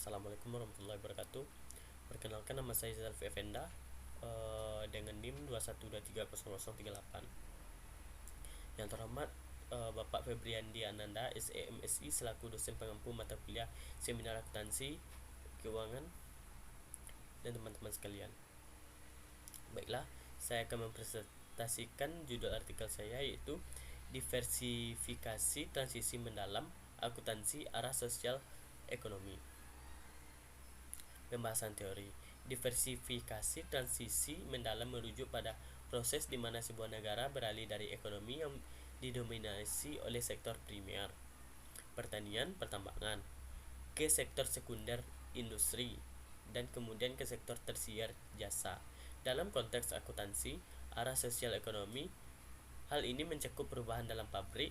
Assalamualaikum warahmatullahi wabarakatuh. Perkenalkan, nama saya Zalfi Effenda dengan NIM 212300038. Yang terhormat Bapak Febriandi Ananda, SEMSI, selaku dosen pengampu mata kuliah Seminar Akuntansi Keuangan, dan teman-teman sekalian. Baiklah, saya akan mempresentasikan judul artikel saya, yaitu Diversifikasi Transisi Mendalam Akuntansi Arah Sosial Ekonomi. Pembahasan teori. Diversifikasi transisi mendalam merujuk pada proses di mana sebuah negara beralih dari ekonomi yang didominasi oleh sektor primer, pertanian, pertambangan, ke sektor sekunder, industri, dan kemudian ke sektor tersier, jasa. Dalam konteks akuntansi arah sosial ekonomi, hal ini mencakup perubahan dalam praktik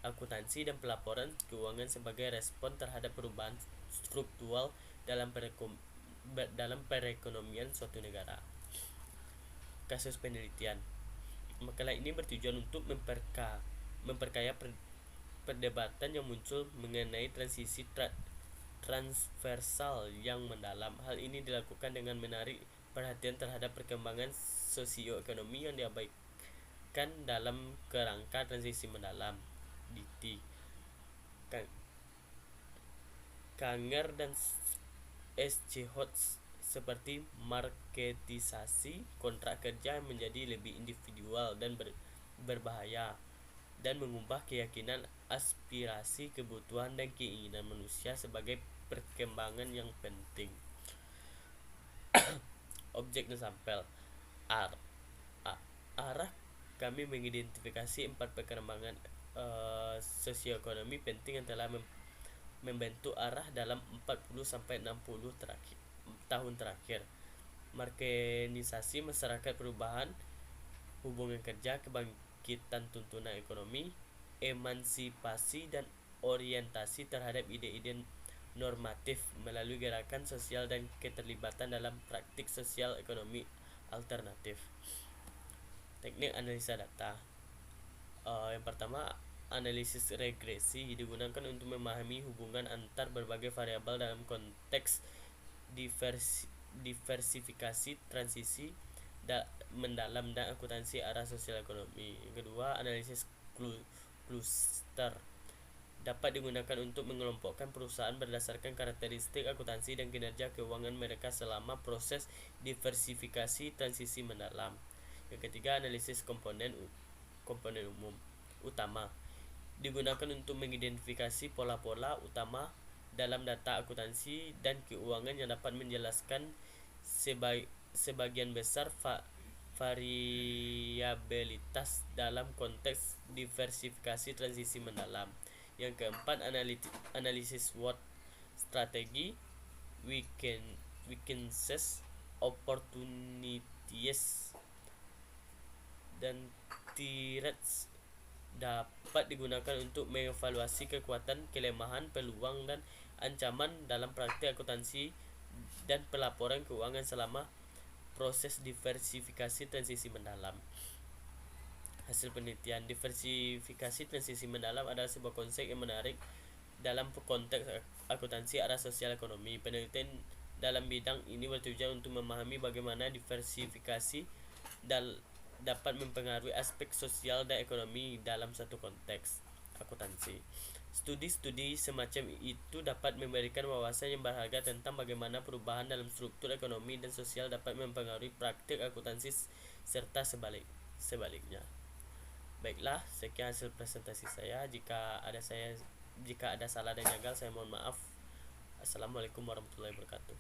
akuntansi dan pelaporan keuangan sebagai respon terhadap perubahan struktural dalam perekonomian suatu negara. Kasus penelitian. Makalah ini bertujuan untuk memperkaya perdebatan yang muncul mengenai transisi transversal yang mendalam. Hal ini dilakukan dengan menarik perhatian terhadap perkembangan sosioekonomi yang diabaikan dalam kerangka transisi mendalam. DT Kanger dan S.C. Hodges seperti marketisasi kontrak kerja yang menjadi lebih individual dan berbahaya, dan mengubah keyakinan, aspirasi, kebutuhan, dan keinginan manusia sebagai perkembangan yang penting. Objek dan sampel. Arah kami mengidentifikasi 4 perkembangan sosioekonomi penting yang telah membentuk arah dalam 40-60 tahun terakhir. Markenisasi masyarakat, perubahan hubungan kerja, kebangkitan tuntunan ekonomi, emansipasi, dan orientasi terhadap ide-ide normatif melalui gerakan sosial dan keterlibatan dalam praktik sosial ekonomi alternatif. Teknik analisa data. Yang pertama, analisis regresi digunakan untuk memahami hubungan antar berbagai variabel dalam konteks diversifikasi transisi mendalam dan akuntansi arah sosial ekonomi. Yang kedua, analisis kluster dapat digunakan untuk mengelompokkan perusahaan berdasarkan karakteristik akuntansi dan kinerja keuangan mereka selama proses diversifikasi transisi mendalam. Yang ketiga, analisis komponen utama digunakan untuk mengidentifikasi pola-pola utama dalam data akuntansi dan keuangan yang dapat menjelaskan sebagian besar variabilitas dalam konteks diversifikasi transisi mendalam. Yang keempat, analisis SWOT strategi, weaknesses, opportunities, dan threats dapat digunakan untuk mengevaluasi kekuatan, kelemahan, peluang, dan ancaman dalam praktik akuntansi dan pelaporan keuangan selama proses diversifikasi transisi mendalam. Hasil penelitian. Diversifikasi transisi mendalam adalah sebuah konsep yang menarik dalam konteks akuntansi arah sosial ekonomi. Penelitian dalam bidang ini bertujuan untuk memahami bagaimana diversifikasi dapat mempengaruhi aspek sosial dan ekonomi dalam satu konteks akuntansi. Studi-studi semacam itu dapat memberikan wawasan yang berharga tentang bagaimana perubahan dalam struktur ekonomi dan sosial dapat mempengaruhi praktik akuntansi serta sebaliknya. Baiklah, sekian hasil presentasi saya. Jika ada salah dan janggal, saya mohon maaf. Assalamualaikum warahmatullahi wabarakatuh.